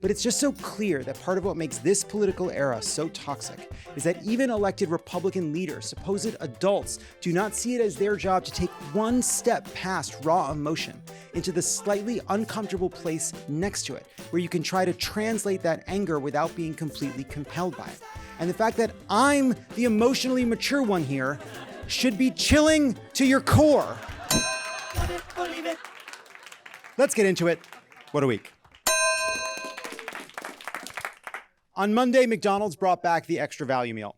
But it's just so clear that part of what makes this political era so toxic is that even elected Republican leaders, supposed adults, do not see it as their job to take one step past raw emotion into the slightly uncomfortable place next to it, where you can try to translate that anger without being completely compelled by it. And the fact that I'm the emotionally mature one here should be chilling to your core. Let's get into it. What a week. On Monday, McDonald's brought back the extra value meal.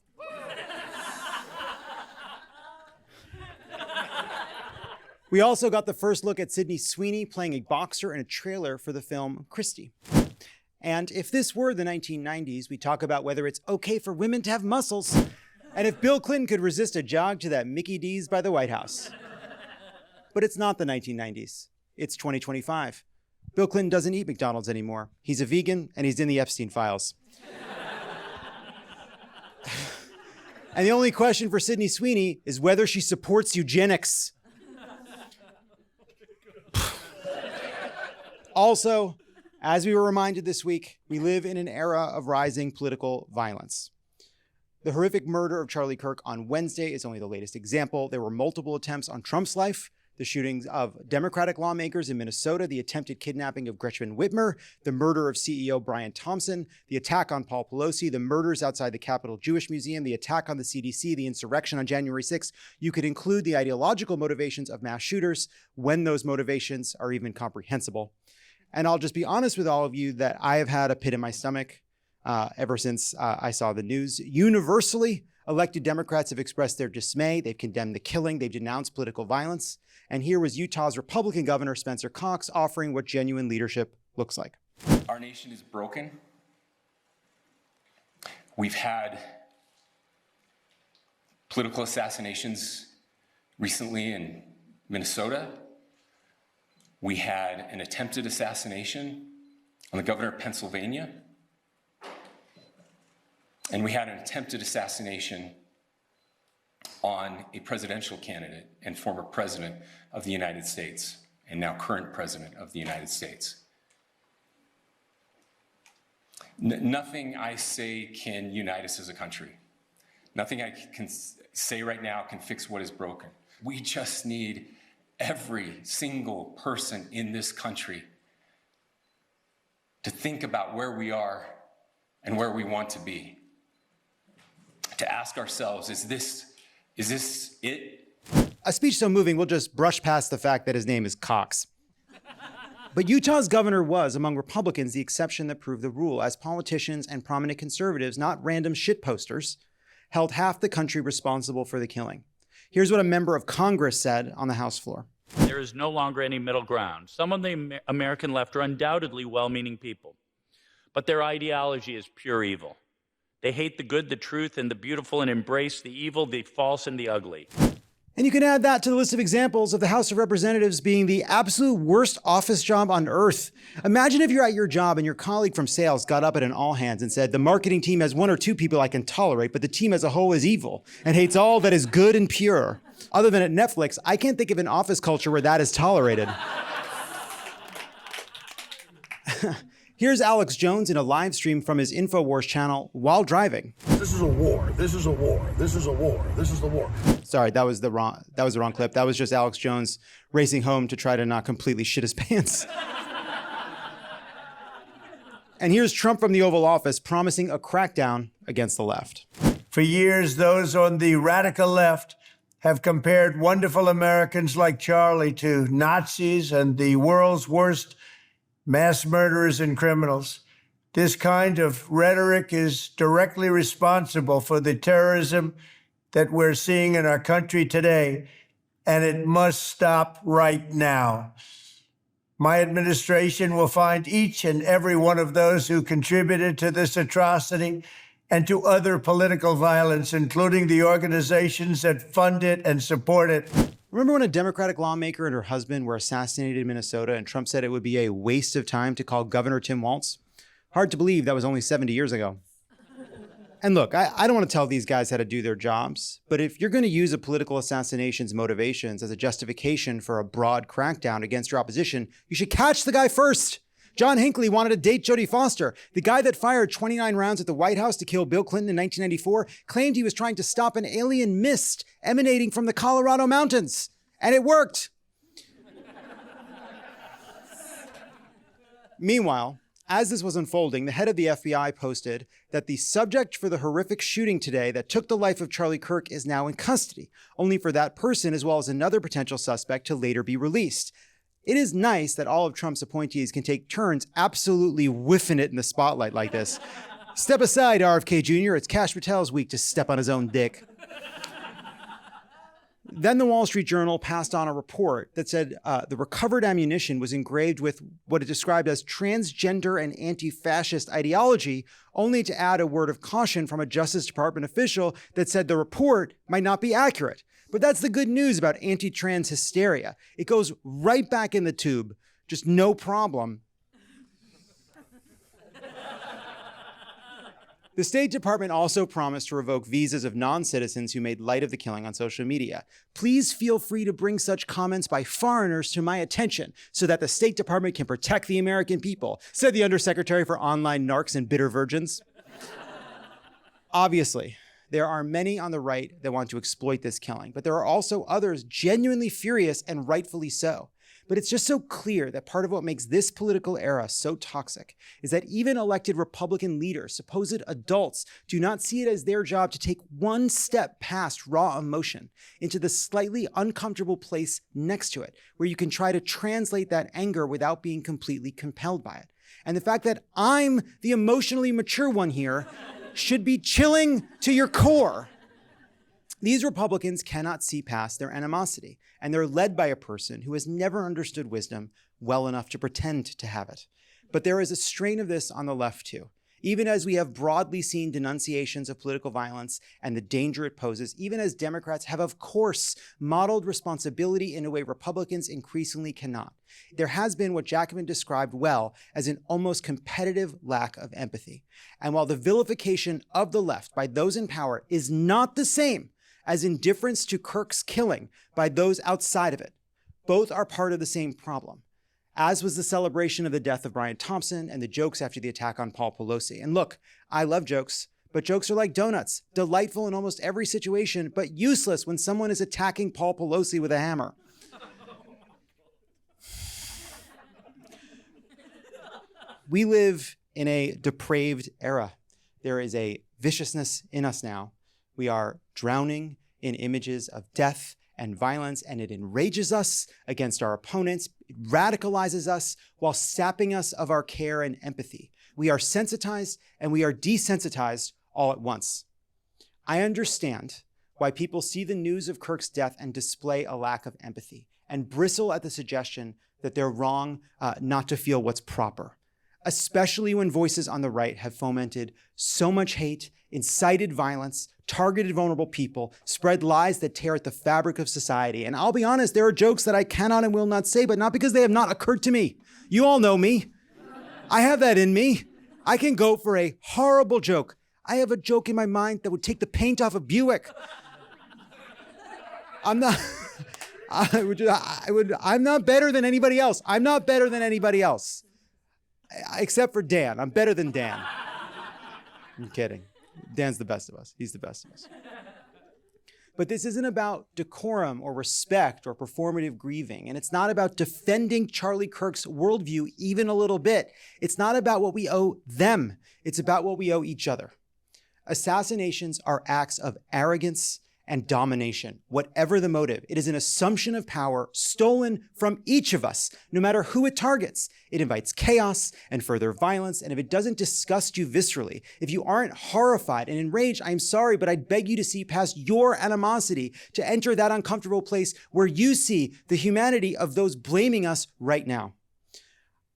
We also got the first look at Sydney Sweeney playing a boxer in a trailer for the film Christie. And if this were the 1990s, we talk about whether it's okay for women to have muscles, and if Bill Clinton could resist a jog to that Mickey D's by the White House. But it's not the 1990s. It's 2025. Bill Clinton doesn't eat McDonald's anymore. He's a vegan, and he's in the Epstein files. And the only question for Sydney Sweeney is whether she supports eugenics. Also, as we were reminded this week, we live in an era of rising political violence. The horrific murder of Charlie Kirk on Wednesday is only the latest example. There were multiple attempts on Trump's life. The shootings of Democratic lawmakers in Minnesota, the attempted kidnapping of Gretchen Whitmer, the murder of CEO Brian Thompson, the attack on Paul Pelosi, the murders outside the Capitol Jewish Museum, the attack on the CDC, the insurrection on January 6th. You could include the ideological motivations of mass shooters when those motivations are even comprehensible. And I'll just be honest with all of you that I have had a pit in my stomach ever since I saw the news. Universally, elected Democrats have expressed their dismay. They've condemned the killing. They've denounced political violence. And here was Utah's Republican Governor Spencer Cox offering what genuine leadership looks like. Our nation is broken. We've had political assassinations recently in Minnesota. We had an attempted assassination on the governor of Pennsylvania. And we had an attempted assassination on a presidential candidate and former president of the United States, and now current president of the United States. Nothing I say can unite us as a country. Nothing I can say right now can fix what is broken. We just need every single person in this country to think about where we are and where we want to be. To ask ourselves, is this it? A speech so moving, we'll just brush past the fact that his name is Cox. But Utah's governor was, among Republicans, the exception that proved the rule, as politicians and prominent conservatives, not random shitposters, held half the country responsible for the killing. Here's what a member of Congress said on the House floor. There is no longer any middle ground. Some of the American left are undoubtedly well-meaning people, but their ideology is pure evil. They hate the good, the truth, and the beautiful, and embrace the evil, the false, and the ugly. And you can add that to the list of examples of the House of Representatives being the absolute worst office job on earth. Imagine if you're at your job and your colleague from sales got up at an all-hands and said, the marketing team has one or two people I can tolerate, but the team as a whole is evil and hates all that is good and pure. Other than at Netflix, I can't think of an office culture where that is tolerated. Here's Alex Jones in a live stream from his InfoWars channel while driving. This is a war. This is a war. This is a war. This is the war. Sorry, that was the wrong clip. That was just Alex Jones racing home to try to not completely shit his pants. And here's Trump from the Oval Office promising a crackdown against the left. For years, those on the radical left have compared wonderful Americans like Charlie to Nazis and the world's worst mass murderers and criminals. This kind of rhetoric is directly responsible for the terrorism that we're seeing in our country today, and it must stop right now. My administration will find each and every one of those who contributed to this atrocity and to other political violence, including the organizations that fund it and support it. Remember when a Democratic lawmaker and her husband were assassinated in Minnesota and Trump said it would be a waste of time to call Governor Tim Walz? Hard to believe that was only 70 years ago. And look, I don't want to tell these guys how to do their jobs, but if you're going to use a political assassination's motivations as a justification for a broad crackdown against your opposition, you should catch the guy first. John Hinckley wanted to date Jodie Foster. The guy that fired 29 rounds at the White House to kill Bill Clinton in 1994 claimed he was trying to stop an alien mist emanating from the Colorado mountains. And it worked. Meanwhile, as this was unfolding, the head of the FBI posted that the subject for the horrific shooting today that took the life of Charlie Kirk is now in custody, only for that person as well as another potential suspect to later be released. It is nice that all of Trump's appointees can take turns absolutely whiffing it in the spotlight like this. Step aside, RFK Jr., it's Kash Patel's week to step on his own dick. Then the Wall Street Journal passed on a report that said the recovered ammunition was engraved with what it described as transgender and anti-fascist ideology, only to add a word of caution from a Justice Department official that said the report might not be accurate. But that's the good news about anti-trans hysteria. It goes right back in the tube, just no problem. The State Department also promised to revoke visas of non-citizens who made light of the killing on social media. Please feel free to bring such comments by foreigners to my attention so that the State Department can protect the American people, said the Undersecretary for Online Narcs and Bitter Virgins. Obviously, there are many on the right that want to exploit this killing, but there are also others genuinely furious and rightfully so. But it's just so clear that part of what makes this political era so toxic is that even elected Republican leaders, supposed adults, do not see it as their job to take one step past raw emotion into the slightly uncomfortable place next to it, where you can try to translate that anger without being completely compelled by it. And the fact that I'm the emotionally mature one here should be chilling to your core. These Republicans cannot see past their animosity, and they're led by a person who has never understood wisdom well enough to pretend to have it. But there is a strain of this on the left too. Even as we have broadly seen denunciations of political violence and the danger it poses, even as Democrats have, of course, modeled responsibility in a way Republicans increasingly cannot. There has been what Jacobin described well as an almost competitive lack of empathy. And while the vilification of the left by those in power is not the same as indifference to Kirk's killing by those outside of it, both are part of the same problem, as was the celebration of the death of Brian Thompson and the jokes after the attack on Paul Pelosi. And look, I love jokes, but jokes are like donuts, delightful in almost every situation, but useless when someone is attacking Paul Pelosi with a hammer. We live in a depraved era. There is a viciousness in us now. We are drowning in images of death and violence, and it enrages us against our opponents. It radicalizes us while sapping us of our care and empathy. We are sensitized and we are desensitized all at once. I understand why people see the news of Kirk's death and display a lack of empathy and bristle at the suggestion that they're wrong not to feel what's proper, especially when voices on the right have fomented so much hate, incited violence, targeted vulnerable people, spread lies that tear at the fabric of society. And I'll be honest, there are jokes that I cannot and will not say, but not because they have not occurred to me. You all know me. I have that in me. I can go for a horrible joke. I have a joke in my mind that would take the paint off a Buick. I'm not better than anybody else. I'm not better than anybody else. Except for Dan. I'm better than Dan. I'm kidding. Dan's the best of us. He's the best of us. But this isn't about decorum or respect or performative grieving. And it's not about defending Charlie Kirk's worldview even a little bit. It's not about what we owe them. It's about what we owe each other. Assassinations are acts of arrogance and domination, whatever the motive. It is an assumption of power stolen from each of us, no matter who it targets. It invites chaos and further violence, and if it doesn't disgust you viscerally, if you aren't horrified and enraged, I'm sorry, but I beg you to see past your animosity to enter that uncomfortable place where you see the humanity of those blaming us right now.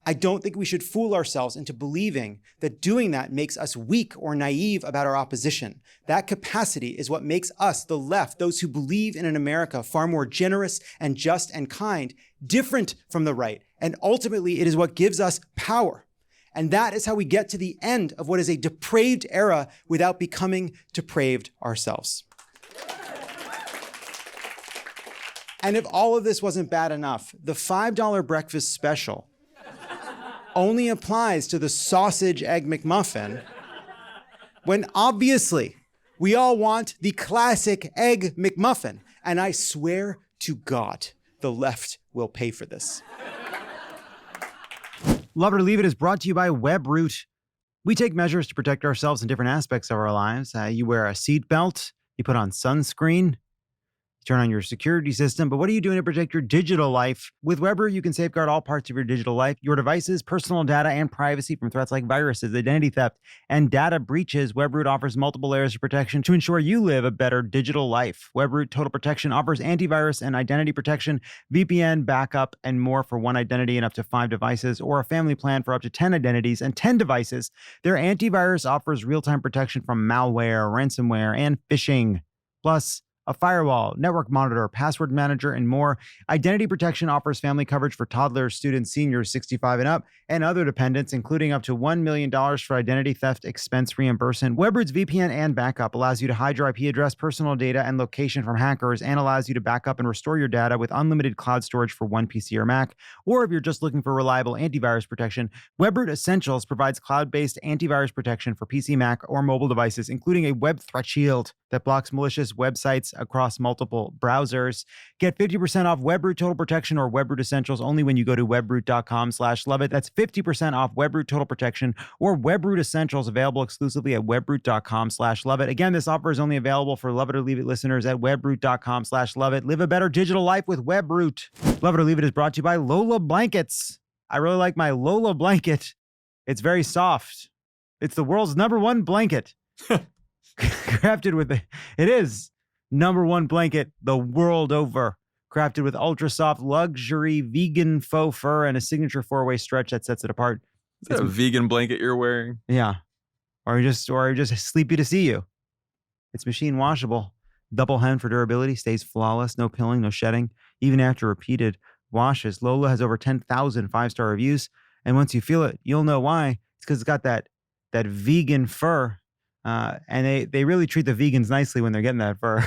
I don't think we should fool ourselves into believing that doing that makes us weak or naive about our opposition. That capacity is what makes us, the left, those who believe in an America far more generous and just and kind, different from the right. And ultimately, it is what gives us power. And that is how we get to the end of what is a depraved era without becoming depraved ourselves. And if all of this wasn't bad enough, the $5 breakfast special only applies to the sausage egg McMuffin when obviously we all want the classic egg McMuffin. And I swear to God, the left will pay for this. Love It or Leave It is brought to you by WebRoot. We take measures to protect ourselves in different aspects of our lives. You wear a seatbelt, you put on sunscreen, you turn on your security system, but what are you doing to protect your digital life? With WebRoot, you can safeguard all parts of your digital life, your devices, personal data, and privacy from threats like viruses, identity theft, and data breaches. WebRoot offers multiple layers of protection to ensure you live a better digital life. WebRoot Total Protection offers antivirus and identity protection, VPN, backup, and more for one identity and up to 5 devices, or a family plan for up to 10 identities and 10 devices. Their antivirus offers real-time protection from malware, ransomware, and phishing. Plus, a firewall, network monitor, password manager, and more. Identity protection offers family coverage for toddlers, students, seniors 65 and up, and other dependents, including up to $1 million for identity theft expense reimbursement. WebRoot's VPN and backup allows you to hide your IP address, personal data, and location from hackers, and allows you to back up and restore your data with unlimited cloud storage for one PC or Mac. Or if you're just looking for reliable antivirus protection, WebRoot Essentials provides cloud-based antivirus protection for PC, Mac, or mobile devices, including a web threat shield that blocks malicious websites across multiple browsers. Get 50% off WebRoot Total Protection or WebRoot Essentials only when you go to webroot.com/loveit. That's 50% off WebRoot Total Protection or WebRoot Essentials, available exclusively at webroot.com/loveit. Again, this offer is only available for Love It or Leave It listeners at webroot.com/loveit. Live a better digital life with WebRoot. Love It or Leave It is brought to you by Lola Blankets. I really like my Lola blanket. It's very soft. It's the world's #1 blanket. Crafted with it is #1 blanket the world over. Crafted with ultra soft luxury vegan faux fur and a signature 4-way stretch that sets it apart. Is that a vegan blanket you're wearing? Yeah. Or you're just sleepy to see you. It's machine washable. Double hem for durability, stays flawless, no pilling, no shedding. Even after repeated washes, Lola has over 10,000 5-star reviews. And once you feel it, you'll know why. It's because it's got that vegan fur. And they really treat the vegans nicely when they're getting that fur.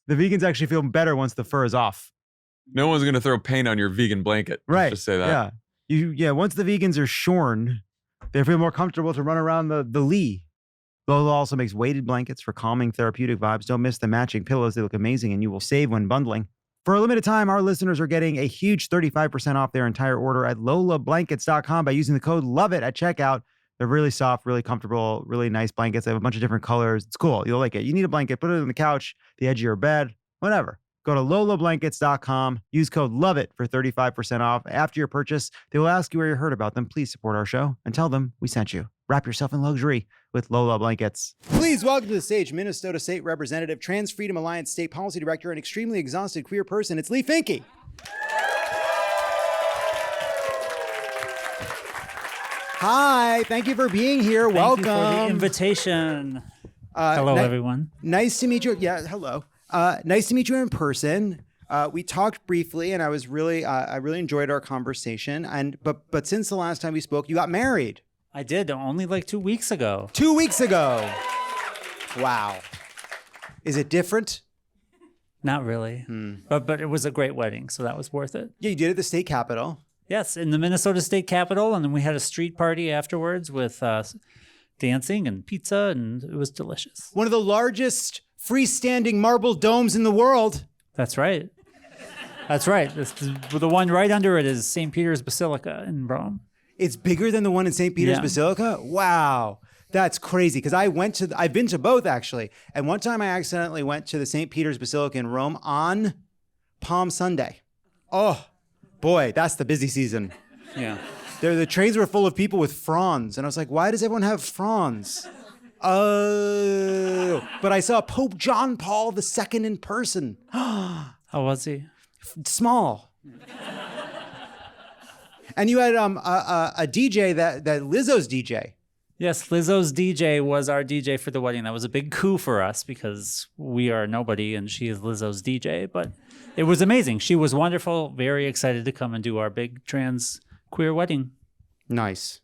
The vegans actually feel better once the fur is off. No one's going to throw paint on your vegan blanket. Right. Just say that. Yeah. Once the vegans are shorn, they feel more comfortable to run around the Lee. Lola also makes weighted blankets for calming therapeutic vibes. Don't miss the matching pillows. They look amazing and you will save when bundling. For a limited time, our listeners are getting a huge 35% off their entire order at lolablankets.com by using the code LOVEIT at checkout. They're really soft, really comfortable, really nice blankets. They have a bunch of different colors. It's cool. You'll like it. You need a blanket, put it on the couch, the edge of your bed, whatever. Go to lolablankets.com. Use code LOVEIT for 35% off. After your purchase, they will ask you where you heard about them. Please support our show and tell them we sent you. Wrap yourself in luxury with Lola Blankets. Please welcome to the stage Minnesota State Representative, Trans Freedom Alliance State Policy Director, and extremely exhausted queer person. It's Leigh Finke. Hi, thank you for being here. Welcome. Thank you for the invitation. Hello, everyone. Nice to meet you. Yeah, hello. Nice to meet you in person. We talked briefly, and I really enjoyed our conversation. But since the last time we spoke, you got married. I did, only like 2 weeks ago. 2 weeks ago. Wow. Is it different? Not really, but it was a great wedding, so that was worth it. Yeah, you did it at the state capitol. Yes, in the Minnesota State Capitol, and then we had a street party afterwards with dancing and pizza, and it was delicious. One of the largest freestanding marble domes in the world. That's right. That's right. The one right under it is St. Peter's Basilica in Rome. It's bigger than the one in St. Peter's Basilica? Wow. That's crazy, because I've been to both, actually. And one time I accidentally went to the St. Peter's Basilica in Rome on Palm Sunday. Oh, boy, that's the busy season. Yeah. The trains were full of people with fronds. And I was like, why does everyone have fronds? Oh, but I saw Pope John Paul II in person. How was he? Small. And you had a DJ that Lizzo's DJ. Yes, Lizzo's DJ was our DJ for the wedding. That was a big coup for us because we are nobody and she is Lizzo's DJ. But it was amazing. She was wonderful, very excited to come and do our big trans queer wedding. Nice.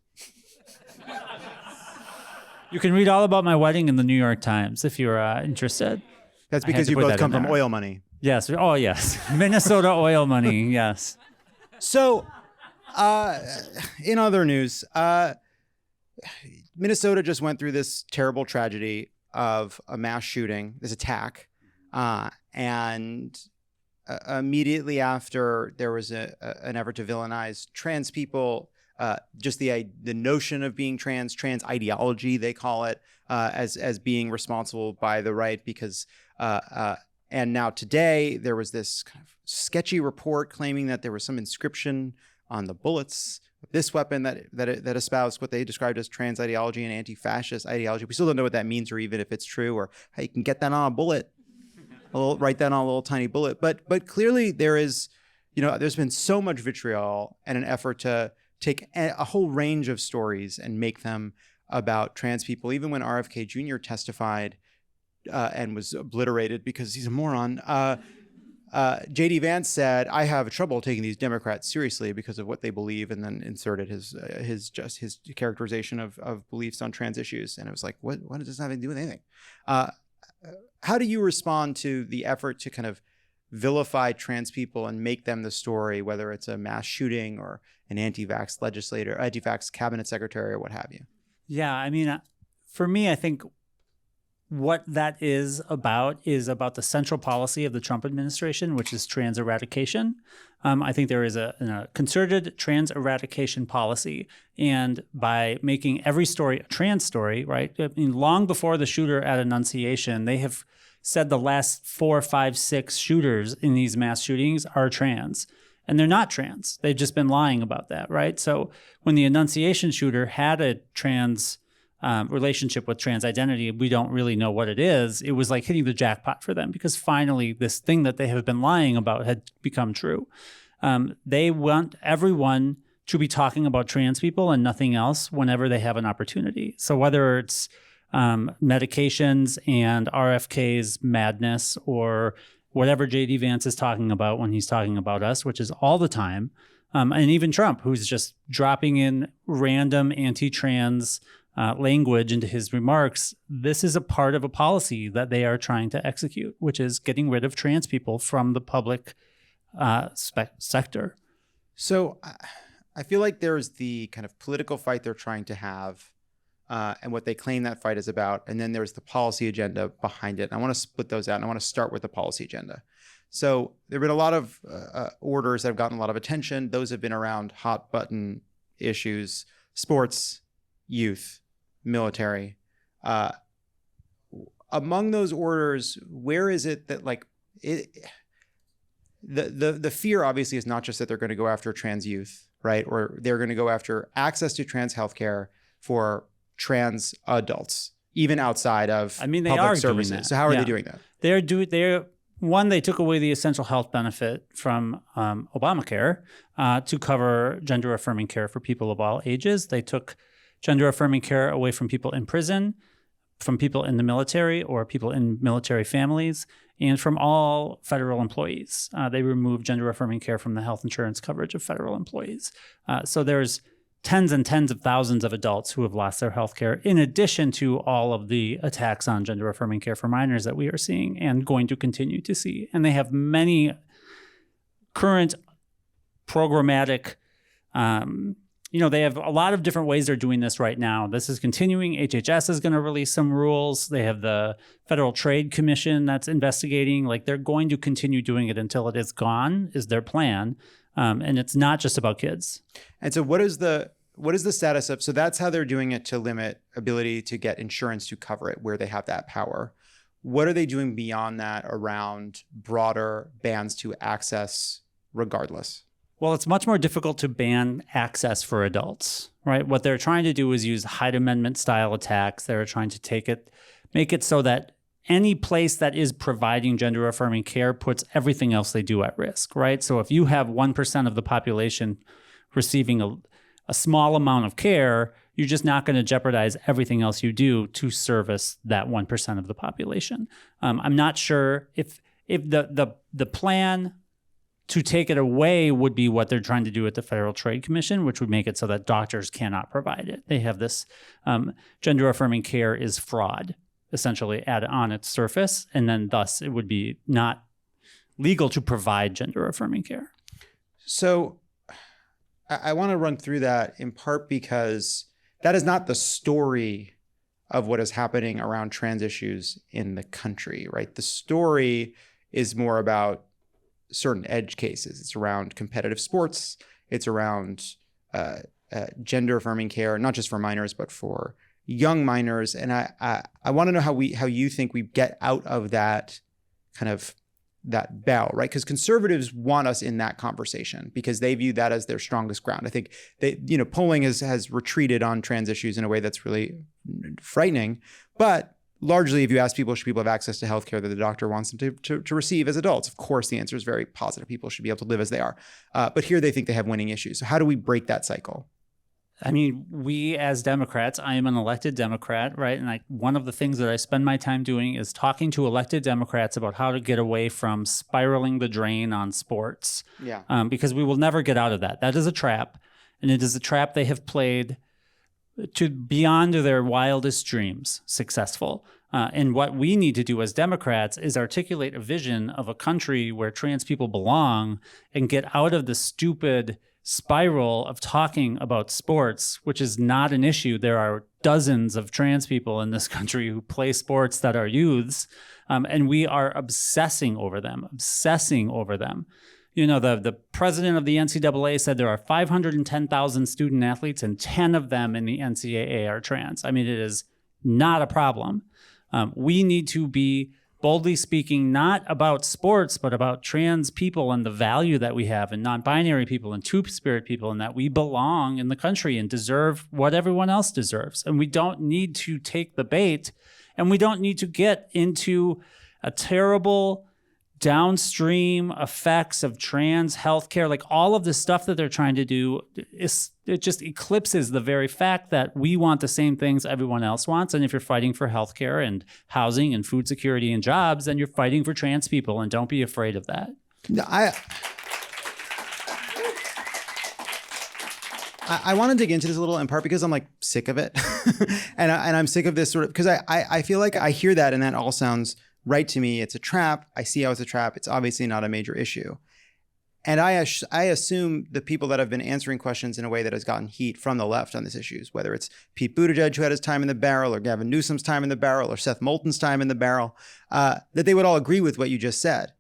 You can read all about my wedding in the New York Times if you're interested. That's because you both come from oil money. Yes. Oh, yes. Minnesota oil money. Yes. So In other news, Minnesota just went through this terrible tragedy of a mass shooting, this attack, and immediately after there was an effort to villainize trans people, just the notion of being trans ideology, they call it, as being responsible by the right, because and now today there was this kind of sketchy report claiming that there was some inscription on the bullets of this weapon that espoused what they described as trans ideology and anti-fascist ideology. We still don't know what that means, or even if it's true, or how you can get that on a bullet. Write that on a little tiny bullet. But clearly there is, there's been so much vitriol and an effort to take a whole range of stories and make them about trans people. Even when RFK Jr. testified and was obliterated because he's a moron, J.D. Vance said, "I have trouble taking these Democrats seriously because of what they believe," and then inserted his characterization of beliefs on trans issues. And it was like, what does this have to do with anything? How do you respond to the effort to kind of vilify trans people and make them the story, whether it's a mass shooting or an anti-vax legislator, anti-vax cabinet secretary, or what have you? Yeah, I mean, for me, I think what that is about the central policy of the Trump administration, which is trans eradication. I think there is a concerted trans eradication policy, and by making every story a trans story, right? I mean, long before the shooter at Annunciation, they have said the last 4, 5, 6 shooters in these mass shootings are trans. And they're not trans. They've just been lying about that, right? So when the Annunciation shooter had a trans relationship with trans identity, we don't really know what it is. It was like hitting the jackpot for them, because finally this thing that they have been lying about had become true. They want everyone to be talking about trans people and nothing else whenever they have an opportunity. So whether it's medications and RFK's madness, or whatever J.D. Vance is talking about when he's talking about us, which is all the time, and even Trump, who's just dropping in random anti-trans language into his remarks, this is a part of a policy that they are trying to execute, which is getting rid of trans people from the public sector. So I feel like there's the kind of political fight they're trying to have, and what they claim that fight is about. And then there's the policy agenda behind it. And I want to split those out, and I want to start with the policy agenda. So there have been a lot of orders that have gotten a lot of attention. Those have been around hot button issues: sports, youth, military. Among those orders, where is it that the fear obviously is not just that they're going to go after trans youth, right? Or they're going to go after access to trans healthcare for trans adults, even outside of public services. So how are they doing that? They took away the essential health benefit from Obamacare to cover gender-affirming care for people of all ages. They took gender-affirming care away from people in prison, from people in the military or people in military families, and from all federal employees. They removed gender-affirming care from the health insurance coverage of federal employees. So there's tens and tens of thousands of adults who have lost their health care, in addition to all of the attacks on gender-affirming care for minors that we are seeing and going to continue to see. And they have many current programmatic, they have a lot of different ways they're doing this right now. This is continuing. HHS is going to release some rules. They have the Federal Trade Commission that's investigating. They're going to continue doing it until it is gone, is their plan. And it's not just about kids. And so what is the status of, so that's how they're doing it to limit ability to get insurance to cover it where they have that power. What are they doing beyond that around broader bans to access regardless? Well, it's much more difficult to ban access for adults, right? What they're trying to do is use Hyde Amendment style attacks. They're trying to make it so that any place that is providing gender-affirming care puts everything else they do at risk, right? So if you have 1% of the population receiving a small amount of care, you're just not going to jeopardize everything else you do to service that 1% of the population. I'm not sure if the plan to take it away would be what they're trying to do at the Federal Trade Commission, which would make it so that doctors cannot provide it. They have this gender-affirming care is fraud, essentially, on its surface, and then thus it would be not legal to provide gender-affirming care. So I want to run through that in part because that is not the story of what is happening around trans issues in the country, right? The story is more about certain edge cases. It's around competitive sports. It's around gender affirming care, not just for minors, but for young minors. And I want to know how you think we get out of that kind of that bell, right? Because conservatives want us in that conversation because they view that as their strongest ground. I think polling has retreated on trans issues in a way that's really frightening. But largely, if you ask people, should people have access to healthcare that the doctor wants them to receive as adults? Of course, the answer is very positive. People should be able to live as they are. But here they think they have winning issues. So how do we break that cycle? I mean, we as Democrats, I am an elected Democrat, right? And one of the things that I spend my time doing is talking to elected Democrats about how to get away from spiraling the drain on sports. Yeah. Because we will never get out of that. That is a trap. And it is a trap they have played to beyond their wildest dreams successful. And what we need to do as Democrats is articulate a vision of a country where trans people belong and get out of the stupid spiral of talking about sports, which is not an issue. There are dozens of trans people in this country who play sports that are youths, and we are obsessing over them. You know, the president of the NCAA said there are 510,000 student athletes and 10 of them in the NCAA are trans. I mean, it is not a problem. We need to be boldly speaking not about sports, but about trans people and the value that we have, and non-binary people and two-spirit people, and that we belong in the country and deserve what everyone else deserves. And we don't need to take the bait, and we don't need to get into a terrible downstream effects of trans healthcare. Like all of the stuff that they're trying to do, it just eclipses the very fact that we want the same things everyone else wants. And if you're fighting for healthcare and housing and food security and jobs, then you're fighting for trans people, and don't be afraid of that. I want to dig into this a little, in part because I'm like sick of it. and I'm sick of this sort of, because I feel like I hear that and that all sounds right to me. It's a trap. I see how it's a trap. It's obviously not a major issue. And I assume the people that have been answering questions in a way that has gotten heat from the left on these issues, whether it's Pete Buttigieg, who had his time in the barrel, or Gavin Newsom's time in the barrel, or Seth Moulton's time in the barrel, that they would all agree with what you just said.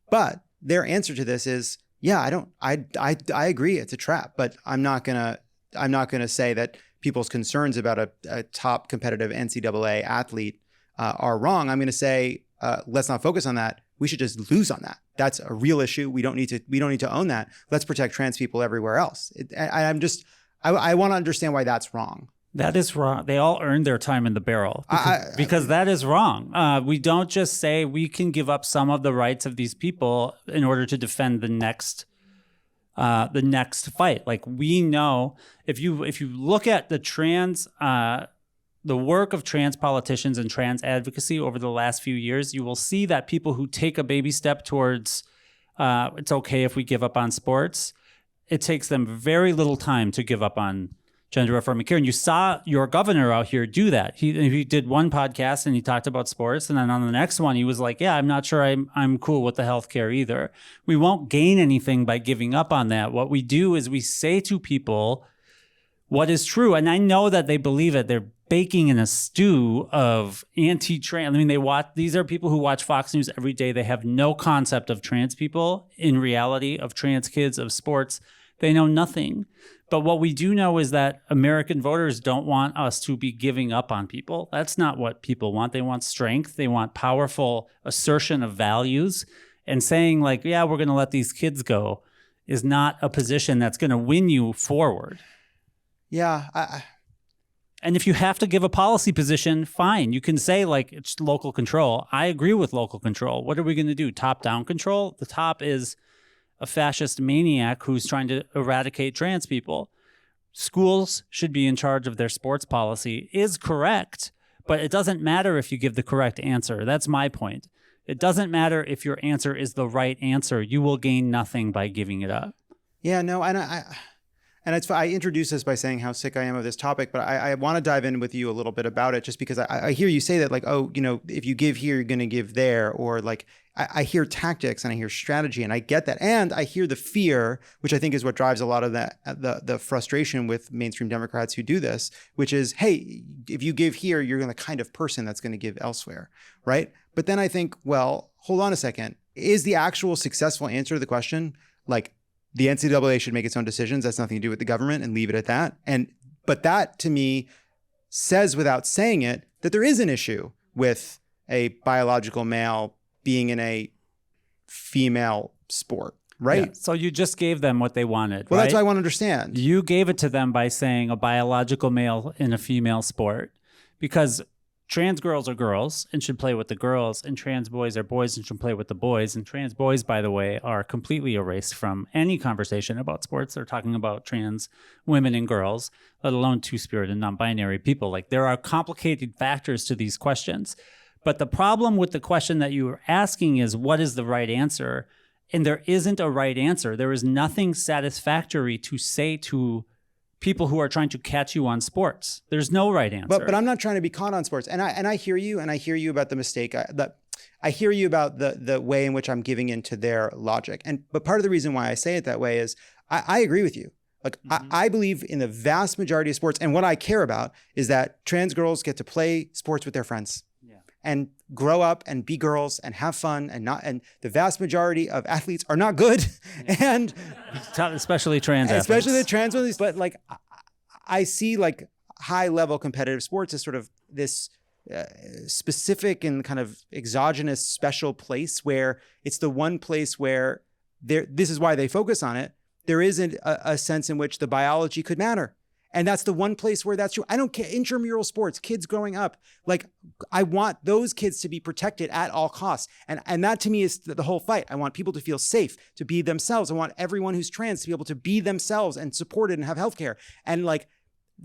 But their answer to this is, yeah, I agree, it's a trap, but I'm not gonna say that people's concerns about a top competitive NCAA athlete are wrong. I'm gonna say, let's not focus on that. We should just lose on that. That's a real issue. We don't need to own that. Let's protect trans people everywhere else. I want to understand why that's wrong. That is wrong. They all earned their time in the barrel because that is wrong. We don't just say we can give up some of the rights of these people in order to defend the next fight. Like, we know if you look at the work of trans politicians and trans advocacy over the last few years, you will see that people who take a baby step towards it's okay if we give up on sports, it takes them very little time to give up on gender affirming care. And you saw your governor out here do that. He did one podcast and he talked about sports, and then on the next one he was like, yeah, I'm not sure I'm cool with the healthcare either. We won't gain anything by giving up on that. What we do is we say to people what is true, and I know that they believe it. They're baking in a stew of anti-trans. I mean, these are people who watch Fox News every day. They have no concept of trans people in reality, of trans kids, of sports. They know nothing. But what we do know is that American voters don't want us to be giving up on people. That's not what people want. They want strength. They want powerful assertion of values. And saying like, yeah, we're going to let these kids go is not a position that's going to win you forward. Yeah. And if you have to give a policy position, fine. You can say like it's local control. I agree with local control. What are we going to do? Top-down control? The top is a fascist maniac who's trying to eradicate trans people. Schools should be in charge of their sports policy is correct, but it doesn't matter if you give the correct answer. That's my point. It doesn't matter if your answer is the right answer. You will gain nothing by giving it up. Yeah, no, and I introduced this by saying how sick I am of this topic, but I want to dive in with you a little bit about it, just because I hear you say that, like, oh, you know, if you give here, you're going to give there, or like I hear tactics and I hear strategy, and I get that. And I hear the fear, which I think is what drives a lot of the frustration with mainstream Democrats who do this, which is, hey, if you give here, you're the kind of person that's going to give elsewhere, right? But then I think, well, hold on a second. Is the actual successful answer to the question, like, the NCAA should make its own decisions, that's nothing to do with the government, and leave it at that? But that, to me, says without saying it that there is an issue with a biological male being in a female sport, right? Yeah. So you just gave them what they wanted, Well, right? that's what I want to understand. You gave it to them by saying a biological male in a female sport, because trans girls are girls and should play with the girls, and trans boys are boys and should play with the boys. And trans boys, by the way, are completely erased from any conversation about sports. They're talking about trans women and girls, let alone two-spirit and non-binary people. Like, there are complicated factors to these questions. But the problem with the question that you were asking is, what is the right answer? And there isn't a right answer. There is nothing satisfactory to say to people who are trying to catch you on sports. There's no right answer. But I'm not trying to be caught on sports. And I hear you, and I hear you about the mistake. I hear you about the way in which I'm giving into their logic. But part of the reason why I say it that way is I agree with you. Like, I believe in the vast majority of sports, and what I care about is that trans girls get to play sports with their friends. And grow up and be girls and have fun, and the vast majority of athletes are not good, and especially trans athletes. Especially the trans ones. But like, I see like high level competitive sports as sort of this specific and kind of exogenous special place where it's the one place where this is why they focus on it. There isn't a sense in which the biology could matter. And that's the one place where that's true. I don't care. Intramural sports, kids growing up, like, I want those kids to be protected at all costs. And that to me is the whole fight. I want people to feel safe, to be themselves. I want everyone who's trans to be able to be themselves and supported and have healthcare. And like,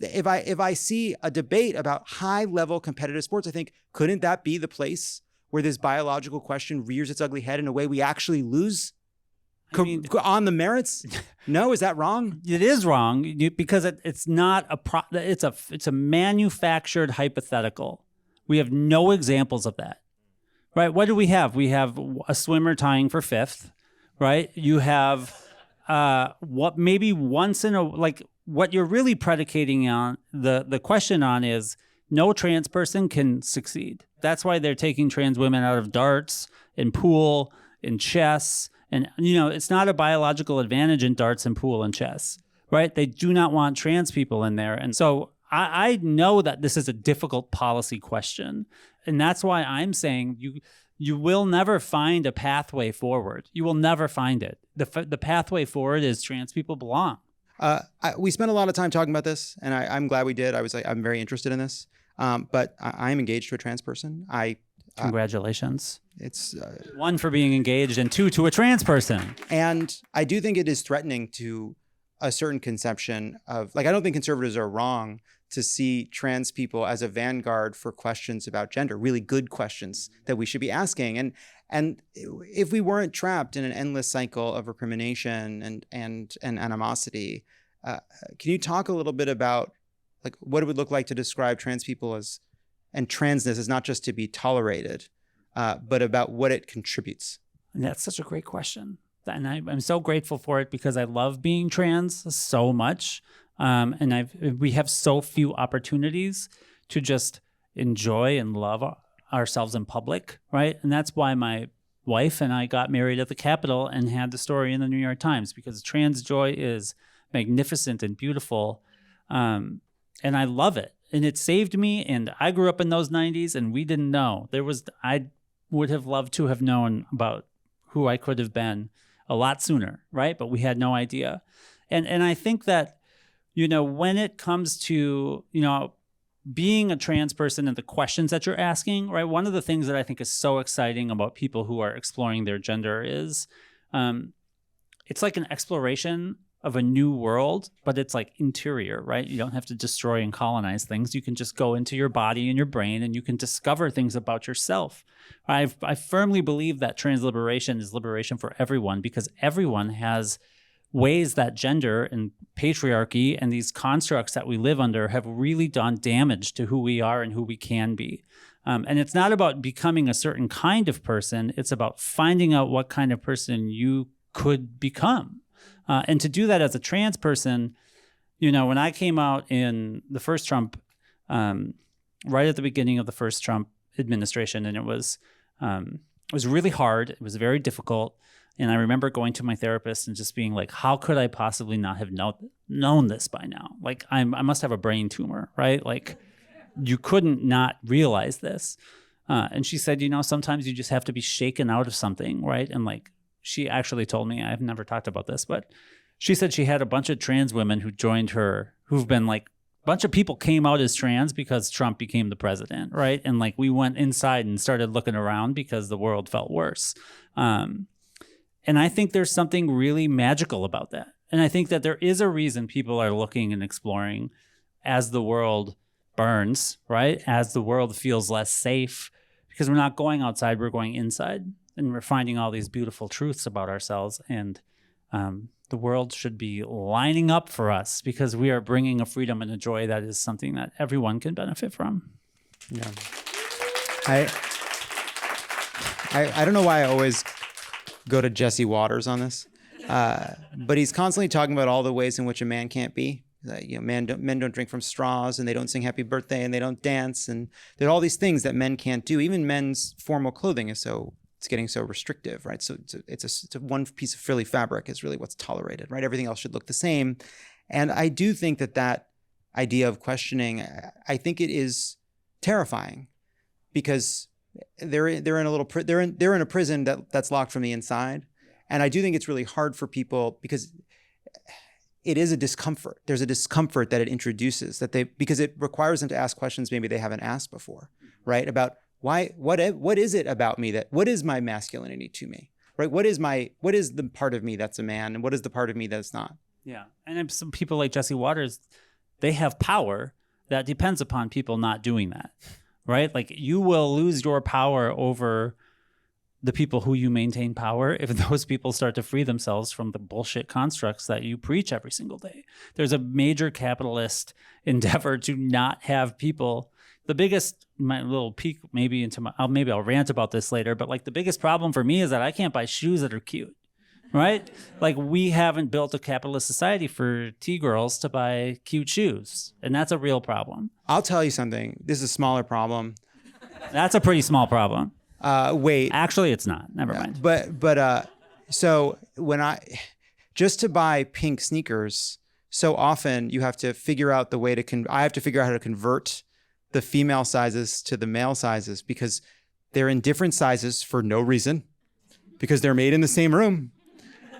if I see a debate about high level competitive sports, I think, couldn't that be the place where this biological question rears its ugly head in a way we actually lose? I mean, on the merits? No, is that wrong? It is wrong, because it's not it's a manufactured hypothetical. We have no examples of that, right? What do we have? We have a swimmer tying for fifth, right? You have what maybe once in a, like, what you're really predicating on the question on is no trans person can succeed. That's why they're taking trans women out of darts and pool and chess. And, it's not a biological advantage in darts and pool and chess, right? They do not want trans people in there. And so I know that this is a difficult policy question. And that's why I'm saying you will never find a pathway forward. You will never find it. The pathway forward is trans people belong. We spent a lot of time talking about this, and I'm glad we did. I'm very interested in this. But I'm engaged to a trans person. Congratulations. It's one, for being engaged, and two, to a trans person. And I do think it is threatening to a certain conception of, like, I don't think conservatives are wrong to see trans people as a vanguard for questions about gender, really good questions that we should be asking. And if we weren't trapped in an endless cycle of recrimination and animosity, can you talk a little bit about, like, what it would look like to describe trans people as, and transness as not just to be tolerated, but about what it contributes? And that's such a great question. And I'm so grateful for it, because I love being trans so much. And we have so few opportunities to just enjoy and love ourselves in public, right? And that's why my wife and I got married at the Capitol and had the story in the New York Times, because trans joy is magnificent and beautiful. And I love it. And it saved me. And I grew up in those 90s, and we didn't know. I would have loved to have known about who I could have been a lot sooner, right? But we had no idea. And I think that, when it comes to, being a trans person and the questions that you're asking, right? One of the things that I think is so exciting about people who are exploring their gender is it's like an exploration of a new world, but it's like interior, right? You don't have to destroy and colonize things. You can just go into your body and your brain, and you can discover things about yourself. I firmly believe that trans liberation is liberation for everyone, because everyone has ways that gender and patriarchy and these constructs that we live under have really done damage to who we are and who we can be. And it's not about becoming a certain kind of person. It's about finding out what kind of person you could become. And to do that as a trans person, you know, when I came out in the first Trump, right at the beginning of the first Trump administration, and it was really hard. It was very difficult. And I remember going to my therapist and just being like, how could I possibly not have known this by now? Like, I must have a brain tumor, right? Like, you couldn't not realize this. And she said, you know, sometimes you just have to be shaken out of something, right? And like, she actually told me, I've never talked about this, but she said she had a bunch of trans women who joined her, who've been like, a bunch of people came out as trans because Trump became the president, right? And like, we went inside and started looking around because the world felt worse. And I think there's something really magical about that. And I think that there is a reason people are looking and exploring as the world burns, right? As the world feels less safe, because we're not going outside, we're going inside, and we're finding all these beautiful truths about ourselves. And the world should be lining up for us because we are bringing a freedom and a joy that is something that everyone can benefit from. Yeah. I don't know why I always go to Jesse Waters on this, but he's constantly talking about all the ways in which a man can't be. You know, men don't drink from straws, and they don't sing happy birthday, and they don't dance, and there are all these things that men can't do. Even men's formal clothing it's getting so restrictive, right? So it's a one piece of frilly fabric is really what's tolerated, right? Everything else should look the same. And I do think that idea of questioning, I think it is terrifying, because they're in a prison that's locked from the inside, and I do think it's really hard for people because it is a discomfort. There's a discomfort that it introduces because it requires them to ask questions maybe they haven't asked before, right? About what is it about me what is my masculinity to me, right? What is the part of me that's a man, and what is the part of me that's not? Yeah, and some people like Jesse Waters, they have power that depends upon people not doing that, right? Like, you will lose your power over the people who you maintain power if those people start to free themselves from the bullshit constructs that you preach every single day. There's a major capitalist endeavor to not have people. The biggest, my little peek maybe into maybe I'll rant about this later, but like, the biggest problem for me is that I can't buy shoes that are cute, right? Like, we haven't built a capitalist society for T-girls to buy cute shoes, and that's a real problem. I'll tell you something. This is a smaller problem. That's a pretty small problem. Wait. Actually, it's not. Never mind. But so just to buy pink sneakers, so often you have to figure out the way I have to figure out how to convert the female sizes to the male sizes, because they're in different sizes for no reason, because they're made in the same room.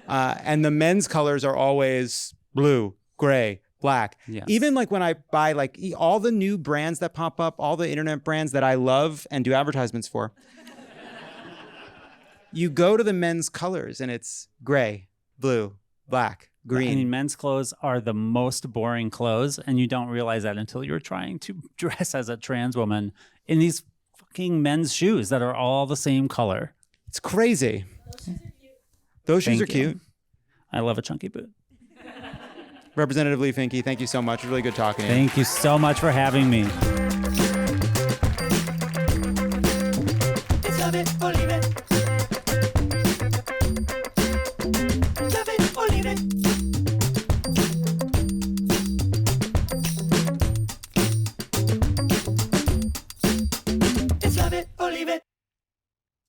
And the men's colors are always blue, gray, black. Yes. Even like when I buy like all the new brands that pop up, all the internet brands that I love and do advertisements for, you go to the men's colors and it's gray, blue, black, green. I mean, men's clothes are the most boring clothes, and you don't realize that until you're trying to dress as a trans woman in these fucking men's shoes that are all the same color. It's crazy. Those shoes are cute. I love a chunky boot. Representative Leigh Finke, thank you so much. It was really good talking to you. Thank you so much for having me. It's love it or leave it.